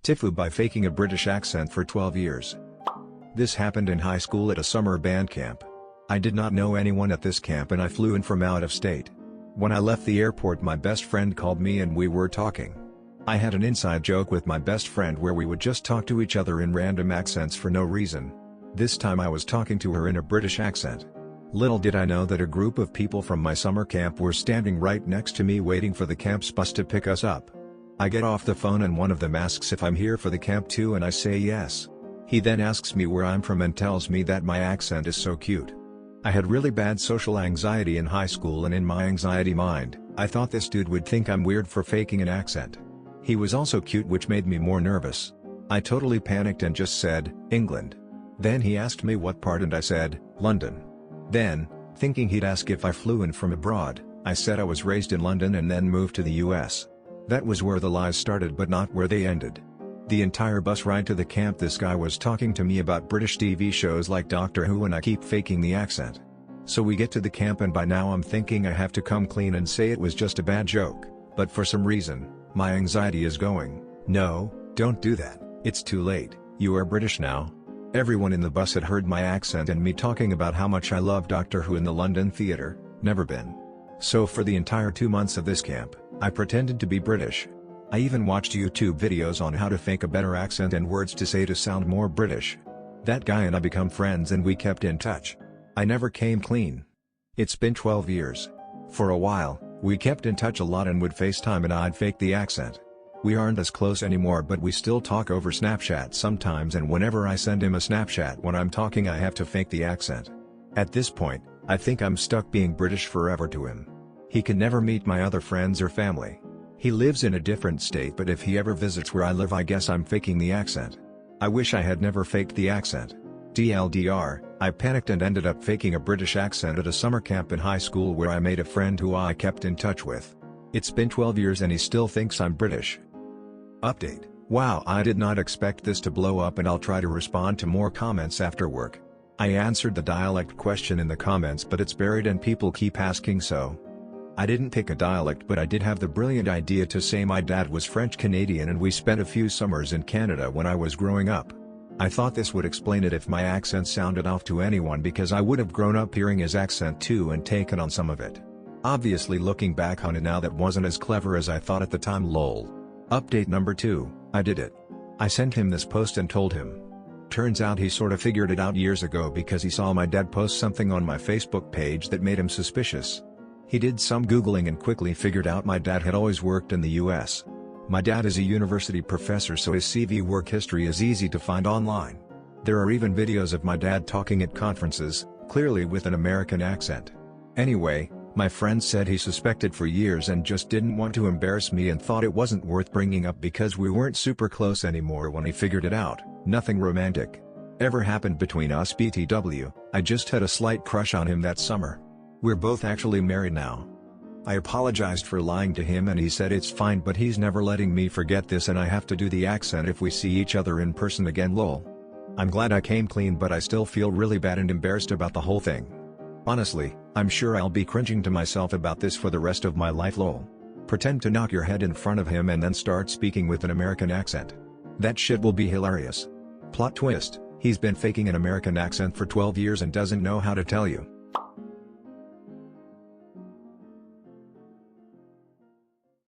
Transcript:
TIFU by faking a British accent for 12 years. This happened in high school at a summer band camp. I did not know anyone at this camp and I flew in from out of state. When I left the airport, my best friend called me and we were talking. I had an inside joke with my best friend where we would just talk to each other in random accents for no reason. This time I was talking to her in a British accent. Little did I know that a group of people from my summer camp were standing right next to me waiting for the camp's bus to pick us up. I get off the phone and one of them asks if I'm here for the camp too, and I say yes. He then asks me where I'm from and tells me that my accent is so cute. I had really bad social anxiety in high school, and in my anxiety mind, I thought this dude would think I'm weird for faking an accent. He was also cute, which made me more nervous. I totally panicked and just said, England. Then he asked me what part and I said, London. Then, thinking he'd ask if I flew in from abroad, I said I was raised in London and then moved to the US. That was where the lies started but not where they ended. The entire bus ride to the camp this guy was talking to me about British TV shows like Doctor Who, and I keep faking the accent. So we get to the camp and by now I'm thinking I have to come clean and say it was just a bad joke, but for some reason, my anxiety is going, no, don't do that, it's too late, you are British now. Everyone in the bus had heard my accent and me talking about how much I love Doctor Who in the London theatre, never been. So for the entire 2 months of this camp, I pretended to be British. I even watched YouTube videos on how to fake a better accent and words to say to sound more British. That guy and I become friends and we kept in touch. I never came clean. It's been 12 years. For a while, we kept in touch a lot and would FaceTime and I'd fake the accent. We aren't as close anymore, but we still talk over Snapchat sometimes, and whenever I send him a Snapchat when I'm talking I have to fake the accent. At this point, I think I'm stuck being British forever to him. He can never meet my other friends or family. He lives in a different state, but if he ever visits where I live I guess I'm faking the accent. I wish I had never faked the accent. TLDR, I panicked and ended up faking a British accent at a summer camp in high school where I made a friend who I kept in touch with. It's been 12 years and he still thinks I'm British. Update: wow, I did not expect this to blow up, and I'll try to respond to more comments after work. I answered the dialect question in the comments but it's buried and people keep asking, so I didn't pick a dialect, but I did have the brilliant idea to say my dad was French Canadian and we spent a few summers in Canada when I was growing up. I thought this would explain it if my accent sounded off to anyone, because I would have grown up hearing his accent too and taken on some of it. Obviously looking back on it now, that wasn't as clever as I thought at the time, lol. Update number 2, I did it. I sent him this post and told him. Turns out he sort of figured it out years ago because he saw my dad post something on my Facebook page that made him suspicious. He did some Googling and quickly figured out my dad had always worked in the US. My dad is a university professor, so his CV work history is easy to find online. There are even videos of my dad talking at conferences, clearly with an American accent. Anyway, my friend said he suspected for years and just didn't want to embarrass me and thought it wasn't worth bringing up because we weren't super close anymore when he figured it out. Nothing romantic ever happened between us BTW, I just had a slight crush on him that summer. We're both actually married now. I apologized for lying to him and he said it's fine, but he's never letting me forget this and I have to do the accent if we see each other in person again, lol. I'm glad I came clean, but I still feel really bad and embarrassed about the whole thing. Honestly, I'm sure I'll be cringing to myself about this for the rest of my life, lol. Pretend to knock your head in front of him and then start speaking with an American accent. That shit will be hilarious. Plot twist, he's been faking an American accent for 12 years and doesn't know how to tell you.